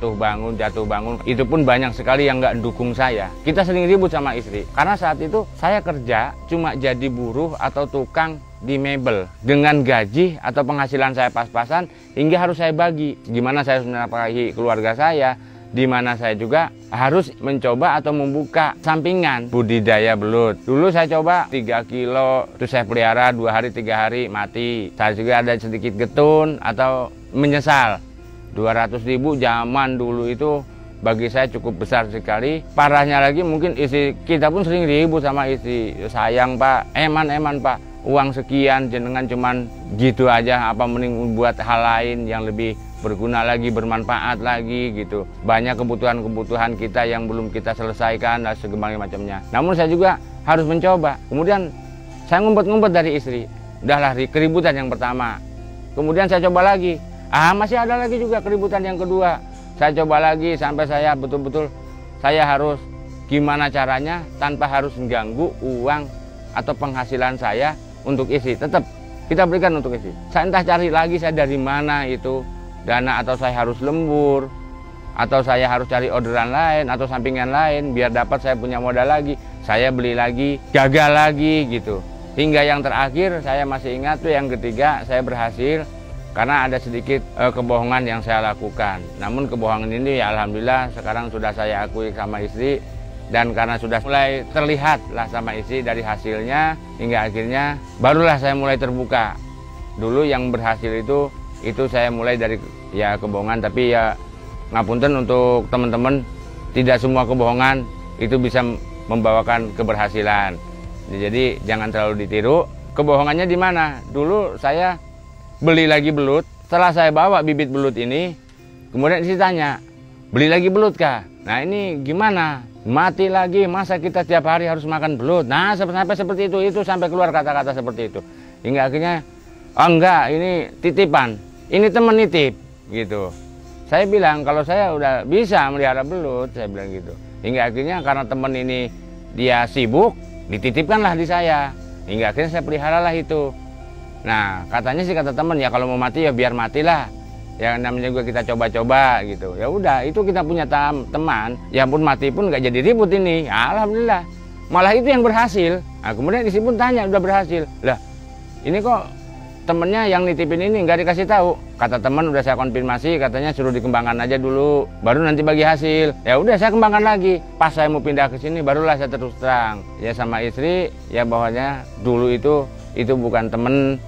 jatuh bangun. Itu pun banyak sekali yang nggak dukung saya. Kita sering ribut sama istri. Karena saat itu saya kerja cuma jadi buruh atau tukang di mebel. Dengan gaji atau penghasilan saya pas-pasan hingga harus saya bagi. Gimana saya harus menafkahi keluarga saya. Di mana saya juga harus mencoba atau membuka sampingan budidaya belut. Dulu saya coba 3 kilo, terus saya pelihara 2 hari 3 hari mati. Saya juga ada sedikit getun atau menyesal. 200.000 zaman dulu itu bagi saya cukup besar sekali. Parahnya lagi mungkin istri kita pun sering ribut sama istri. Sayang Pak, eman Pak, uang sekian jenengan cuman gitu aja, apa mending buat hal lain yang lebih berguna lagi, bermanfaat lagi gitu. Banyak kebutuhan-kebutuhan kita yang belum kita selesaikan dan segala macamnya. Namun saya juga harus mencoba. Kemudian saya ngumpet-ngumpet dari istri. Udahlah keributan yang pertama. Kemudian saya coba lagi. Masih ada lagi juga keributan yang kedua. Saya coba lagi sampai saya betul-betul saya harus gimana caranya tanpa harus mengganggu uang atau penghasilan saya untuk istri. Tetap kita berikan untuk istri. Saya entah cari lagi saya dari mana itu dana, atau saya harus lembur, atau saya harus cari orderan lain atau sampingan lain biar dapat saya punya modal lagi. Saya beli lagi, gagal lagi gitu. Hingga yang terakhir saya masih ingat tuh yang ketiga saya berhasil karena ada sedikit kebohongan yang saya lakukan. Namun kebohongan ini ya alhamdulillah sekarang sudah saya akui sama istri, dan karena sudah mulai terlihat lah sama istri dari hasilnya hingga akhirnya barulah saya mulai terbuka. Dulu yang berhasil itu saya mulai dari ya kebohongan, tapi ya ngapunten untuk teman-teman, tidak semua kebohongan itu bisa membawakan keberhasilan. Jadi jangan terlalu ditiru. Kebohongannya di mana? Dulu saya beli lagi belut, setelah saya bawa bibit belut ini, kemudian istri tanya, beli lagi belut kah? Nah ini gimana? Mati lagi, masa kita tiap hari harus makan belut? Nah sampai seperti itu sampai keluar kata-kata seperti itu. Hingga akhirnya, oh enggak, ini titipan. Ini teman nitip gitu. Saya bilang kalau saya udah bisa melihara belut, saya bilang gitu. Hingga akhirnya karena teman ini dia sibuk, dititipkanlah di saya. Hingga akhirnya saya peliharalah itu. Nah katanya sih kata teman ya kalau mau mati ya biar matilah. Ya namanya juga kita coba-coba gitu. Ya udah itu kita punya teman. Ya pun mati pun nggak jadi ribut ini. Ya, alhamdulillah. Malah itu yang berhasil. Nah kemudian istri pun tanya udah berhasil. Lah ini kok temennya yang nitipin ini nggak dikasih tahu. Kata teman udah saya konfirmasi, katanya suruh dikembangkan aja dulu, baru nanti bagi hasil. Ya udah saya kembangkan lagi. Pas saya mau pindah ke sini, barulah saya terus terang ya sama istri ya bahwanya dulu itu bukan temen,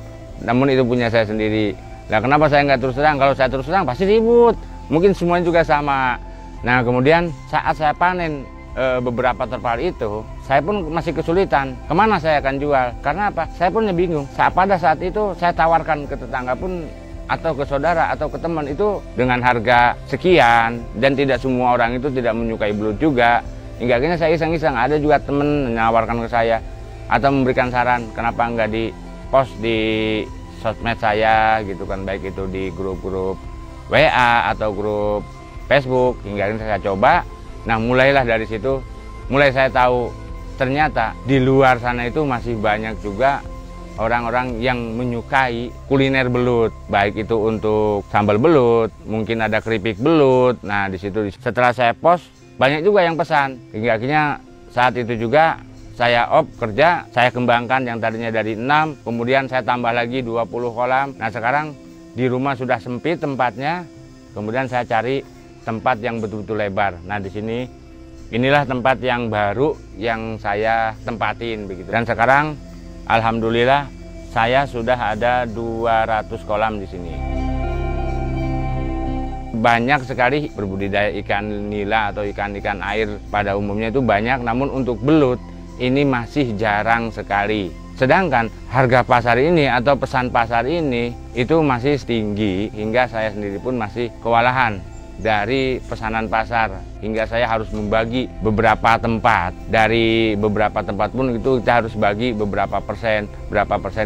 namun itu punya saya sendiri. Nah kenapa saya nggak terus terang? Kalau saya terus terang pasti ribut. Mungkin semuanya juga sama. Nah kemudian saat saya panen beberapa terpal itu, saya pun masih kesulitan kemana saya akan jual. Karena apa? Saya pun bingung. Pada saat itu saya tawarkan ke tetangga pun atau ke saudara atau ke teman itu dengan harga sekian, dan tidak semua orang itu tidak menyukai belut juga. Hingga akhirnya saya iseng-iseng, ada juga teman menawarkan ke saya atau memberikan saran kenapa nggak di post di sosmed saya gitu kan, baik itu di grup-grup WA atau grup Facebook. Hingga akhirnya saya coba. Nah mulailah dari situ, mulai saya tahu ternyata di luar sana itu masih banyak juga orang-orang yang menyukai kuliner belut, baik itu untuk sambal belut, mungkin ada keripik belut. Nah di situ setelah saya post banyak juga yang pesan. Hingga akhirnya saat itu juga saya kerja, saya kembangkan yang tadinya dari 6, kemudian saya tambah lagi 20 kolam. Nah sekarang di rumah sudah sempit tempatnya, kemudian saya cari tempat yang betul-betul lebar. Nah di sini inilah tempat yang baru yang saya tempatin begitu. Dan sekarang alhamdulillah saya sudah ada 200 kolam di sini. Banyak sekali berbudidaya ikan nila atau ikan-ikan air pada umumnya itu banyak, namun untuk belut ini masih jarang sekali. Sedangkan harga pasar ini atau pesan pasar ini itu masih tinggi, hingga saya sendiri pun masih kewalahan dari pesanan pasar, hingga saya harus membagi beberapa tempat. Dari beberapa tempat pun itu kita harus bagi berapa persen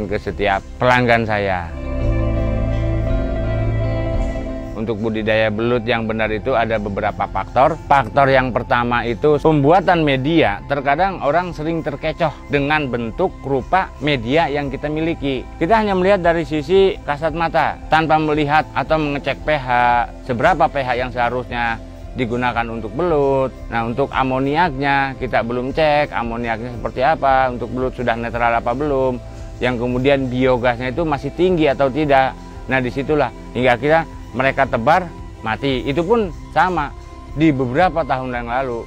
ke setiap pelanggan saya. Untuk budidaya belut yang benar itu ada beberapa faktor. Faktor yang pertama itu pembuatan media. Terkadang orang sering terkecoh dengan bentuk rupa media yang kita miliki. Kita hanya melihat dari sisi kasat mata tanpa melihat atau mengecek pH, seberapa pH yang seharusnya digunakan untuk belut. Nah, untuk amoniaknya kita belum cek amoniaknya seperti apa, untuk belut sudah netral apa belum, yang kemudian biogasnya itu masih tinggi atau tidak. Nah, disitulah hingga akhirnya mereka tebar mati. Itu pun sama di beberapa tahun yang lalu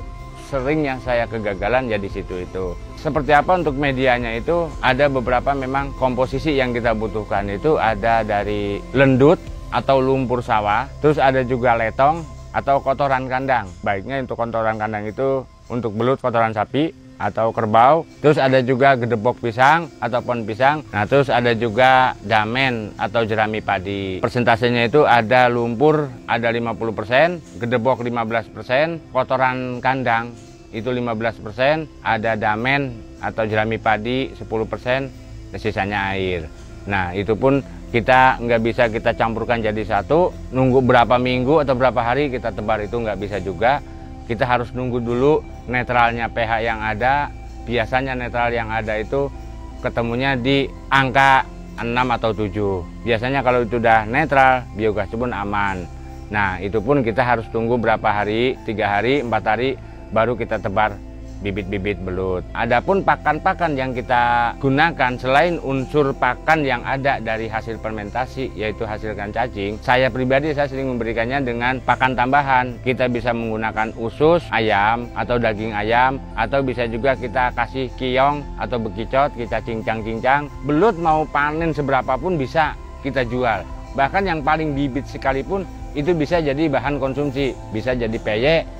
seringnya saya kegagalan ya di situ itu. Seperti apa untuk medianya itu ada beberapa memang komposisi yang kita butuhkan itu ada dari lendut atau lumpur sawah, terus ada juga letong atau kotoran kandang. Baiknya untuk kotoran kandang itu untuk belut kotoran sapi atau kerbau, terus ada juga gedebok pisang atau pohon pisang. Nah, terus ada juga damen atau jerami padi. Persentasenya itu ada lumpur ada 50%, gedebok 15%, kotoran kandang itu 15%, ada damen atau jerami padi 10%, sisanya air. Nah, itu pun kita nggak bisa kita campurkan jadi satu, nunggu berapa minggu atau berapa hari kita tebar itu nggak bisa juga. Kita harus nunggu dulu netralnya pH yang ada. Biasanya netral yang ada itu ketemunya di angka 6 atau 7. Biasanya kalau itu udah netral, biogas pun aman. Nah, itu pun kita harus tunggu berapa hari, 3 hari, 4 hari, baru kita tebar bibit-bibit belut. Adapun pakan-pakan yang kita gunakan selain unsur pakan yang ada dari hasil fermentasi, yaitu hasilkan cacing, saya pribadi saya sering memberikannya dengan pakan tambahan. Kita bisa menggunakan usus ayam atau daging ayam, atau bisa juga kita kasih kiong atau bekicot, kita cincang-cincang. Belut mau panen seberapa pun bisa kita jual. Bahkan yang paling bibit sekalipun itu bisa jadi bahan konsumsi, bisa jadi peyek.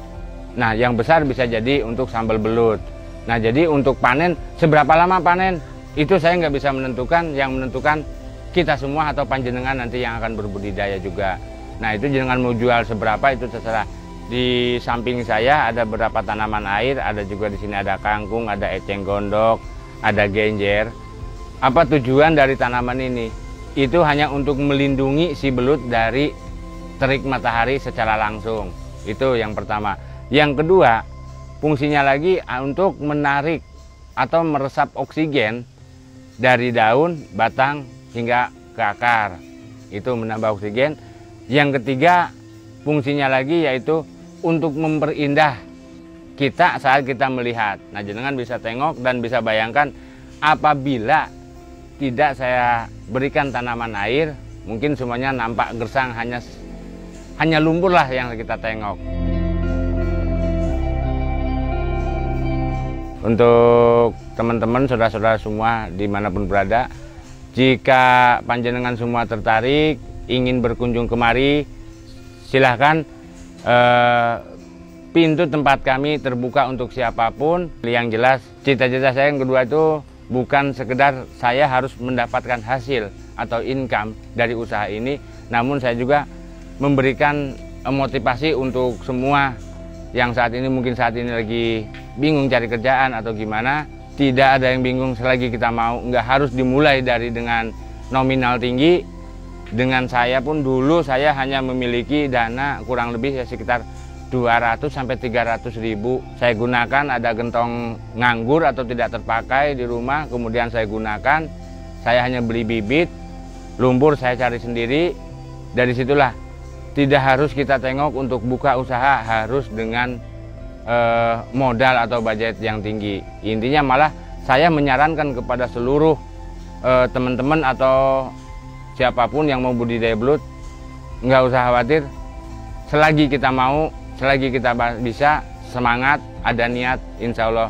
Nah, yang besar bisa jadi untuk sambal belut. Nah, jadi untuk panen, seberapa lama panen, itu saya nggak bisa menentukan. Yang menentukan kita semua atau panjenengan nanti yang akan berbudidaya juga. Nah, itu jenengan mau jual seberapa itu terserah. Di samping saya ada beberapa tanaman air, ada juga di sini ada kangkung, ada eceng gondok, ada genjer. Apa tujuan dari tanaman ini? Itu hanya untuk melindungi si belut dari terik matahari secara langsung. Itu yang pertama. Yang kedua, fungsinya lagi untuk menarik atau meresap oksigen dari daun, batang, hingga ke akar. Itu menambah oksigen. Yang ketiga, fungsinya lagi yaitu untuk memperindah kita saat kita melihat. Nah, jenengan bisa tengok dan bisa bayangkan apabila tidak saya berikan tanaman air, mungkin semuanya nampak gersang, hanya lumpur lah yang kita tengok. Untuk teman-teman, saudara-saudara semua dimanapun berada, jika panjenengan semua tertarik, ingin berkunjung kemari, silahkan. Pintu tempat kami terbuka untuk siapapun. Yang jelas, cita-cita saya yang kedua itu bukan sekedar saya harus mendapatkan hasil atau income dari usaha ini, namun saya juga memberikan motivasi untuk semua yang saat ini mungkin saat ini lagi bingung cari kerjaan atau gimana. Tidak ada yang bingung selagi kita mau, nggak harus dimulai dari dengan nominal tinggi. Dengan saya pun dulu saya hanya memiliki dana kurang lebih ya sekitar 200 sampai 300 ribu. Saya gunakan ada gentong nganggur atau tidak terpakai di rumah, kemudian saya gunakan. Saya hanya beli bibit, lumpur saya cari sendiri. Dari situlah tidak harus kita tengok untuk buka usaha harus dengan modal atau budget yang tinggi. Intinya malah saya menyarankan kepada seluruh teman-teman atau siapapun yang mau budidaya belut, nggak usah khawatir. Selagi kita mau, selagi kita bisa, semangat, ada niat, insya Allah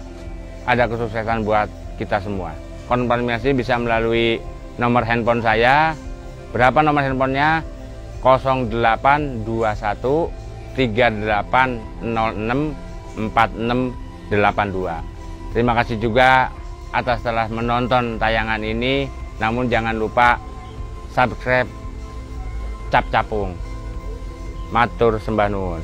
ada kesuksesan buat kita semua. Konfirmasi bisa melalui nomor handphone saya. Berapa nomor handphonenya? 0821 3806 4682. Terima kasih juga atas telah menonton tayangan ini. Namun jangan lupa subscribe Cap Capung. Matur sembah nuwun.